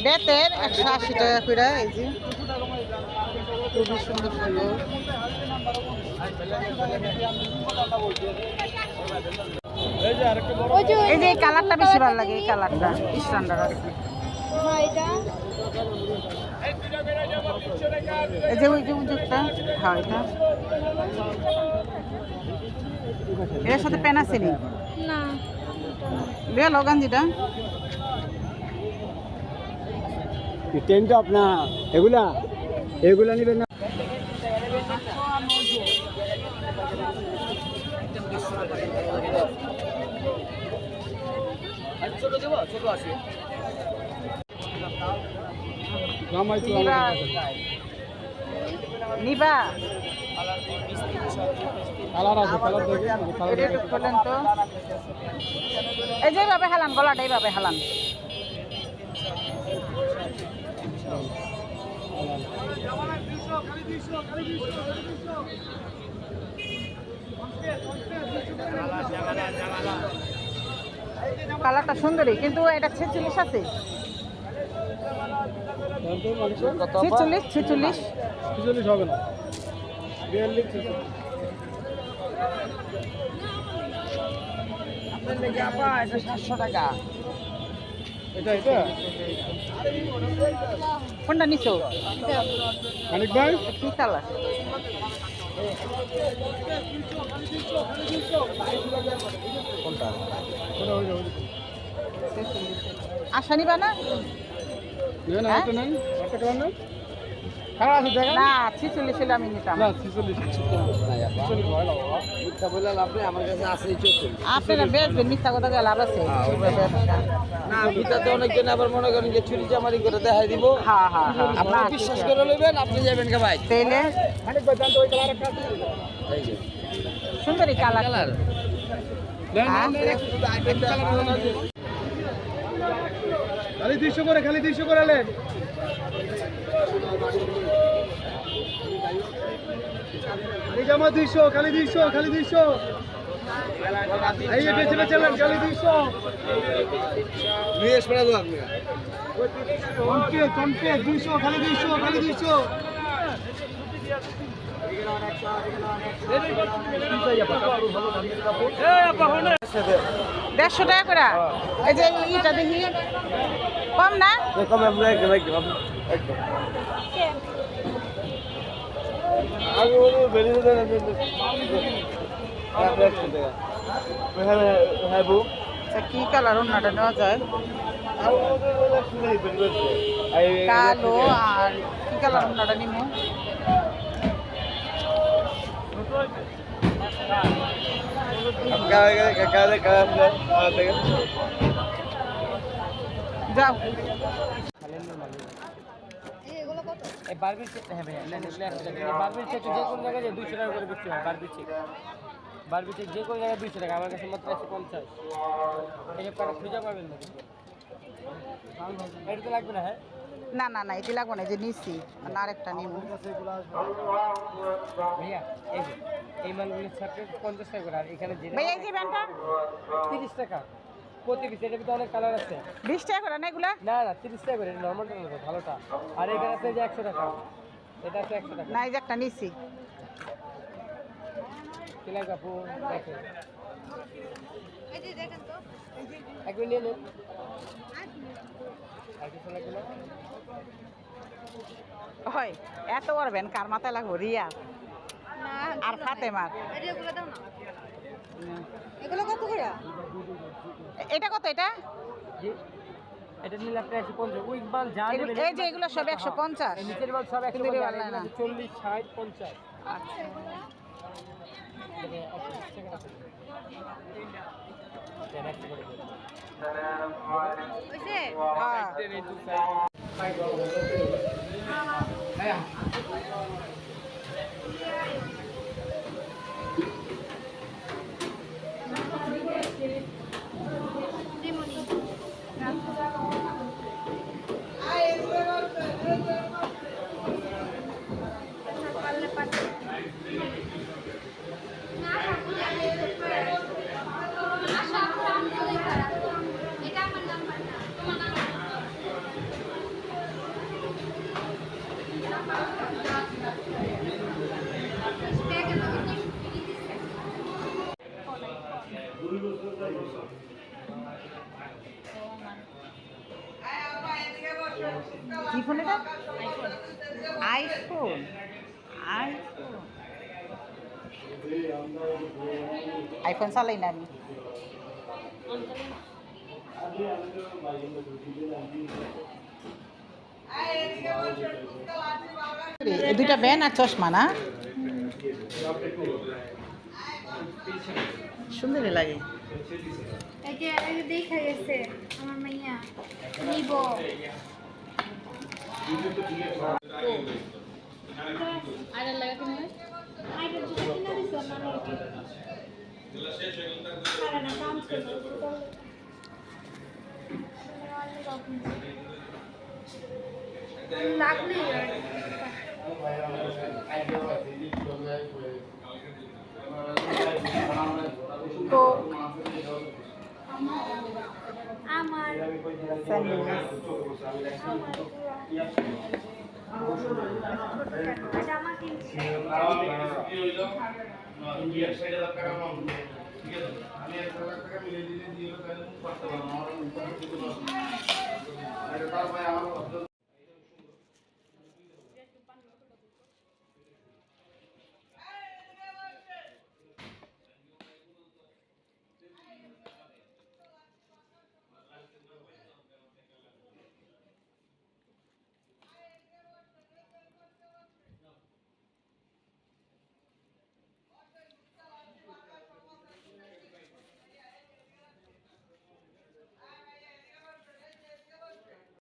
বেতের 180 টাকা করে। এই যে খুবই সুন্দর সুন্দর। এই যে এই কালারটা বেশি ভালো লাগে, এই কালারটা স্ট্যান্ডার্ড আর কি। এই যে ওই যে উজুরটা, হ্যাঁ এটা। এর সাথে প্যান আছে নি? না বেল গঞ্জিটা টেনটা আপনার এগুলা এগুলা নেবেন না। নিবা কালার আছে, কালার দেখে এটা একটু খোলেন তো। এই যে এইভাবে হালান, গলাটা এইভাবে হালান। কালারটা সুন্দরী, কিন্তু এটা 46 আছে। 46 হবে না। 700 টাকা। এটা এটা কোনটা নিছো? মানিক ভাই কি কালার? কোনটা? আশা নিবা না? না এটা নাই, একটা কালার না। খারাপ আছে দেখেন না 46 হলে আমি নিতাম। না 46 ভয় লাগে বাবা। মিথ্যা বলে লাভ নেই, আমার কাছে আছে 44। আপনারা বেচবেন, মিথ্যা কথা বলে লাভ আছে? না মিথ্যাতে অনেকজন আবার মনে করেন যে চুরি চামারি করে দেখাই দিব। হ্যাঁ হ্যাঁ হ্যাঁ, আপনি বিশ্বাস করে লইবেন, আপনি যাবেন কে ভাই। তাইলে মানিক ভাই জানতো ওই কালার একটা আছে। এই যে সুন্দরী কালার। না খালি 200 করে, খালি 200 করে লেন। খালি জামা 200, খালি 200, খালি 200। এই যে বেচে বেচেলেন খালি 200। নিয়েশ পড়া দাও আপনি। কমকে 200, খালি 200, খালি 200। 150 টাকা করে। এই যে ইটা দেখি কম না? কম আমরা একদম আগে ওই বেরিয়ে দেন হ্যাঁ বউ কি কালার ওনাটা নেওয়া যায়? কালো। আর কি কালার ওনাটা নিমু? যাও বারবির চেক, হ্যাঁ ভাই বারবির চেক যে কোনো জায়গায় 200 টাকা করে বিক্রি হয়। বারবির চেক যে কোনো জায়গায় 200 টাকা, আমার কাছে মাত্র আছে 50। এই আপনারা খুঁজে পাবেন না, এটা তো লাগবে না। হ্যাঁ না না না, এটি লাগবো না, যে নিচ্ছি আর আরেকটা নিমু। ভাইয়া এই যে এই মালগুলো ছাড়তে 50 টাকা করে, আর এখানে যে ভাই এই যে প্যান্টটা 30 টাকা প্রতি পিস। এটার ভিতরে অনেক কালার আছে। 20 টাকা করে না এগুলা? না না 30 টাকা করে, নর্মালটা নেবো ভালোটা। আর এখানে আছে যে 100 টাকা, এটা আছে 100 টাকা। না এই যে একটা নিচ্ছি। কিলাই কাপু দেখেন, একবার নিয়ে নেন। আর কিছু লাগবে না? হয় এত পারবেন কার মাথায় লাগবো? রিয়া আর ফাতেমার। এগুলো কত করে? এটা কত? এটা এটা নিলে আপনি 150। ওই মাল যা নেবেন, এই যে এগুলো সব 150। এই নিচের মাল সব 150, আর এগুলো 40, 60, 50। আচ্ছা এটা আমার নাম্বার না, তোমার নাম্বার কি ফোন এটা? আইফোন। আইফোন আইফোন চালাই না আমি। এই দুইটা ব্যান আর চশমা না, সুন্দরই লাগে। এই যে দেখা গেছে আমার মাইয়া নিব আইডার লাগা কিনে আইডার যদি কিনা দিছ না আরে না কাম করে লাগলে তো আমার জামা কিনছি ইন্ডিয়ার সাইডে টাকা মাউন্ট ঠিক আছে আমি 1,00,000 টাকা মিলে দিলে দিও তাহলে করতে পারবো আমার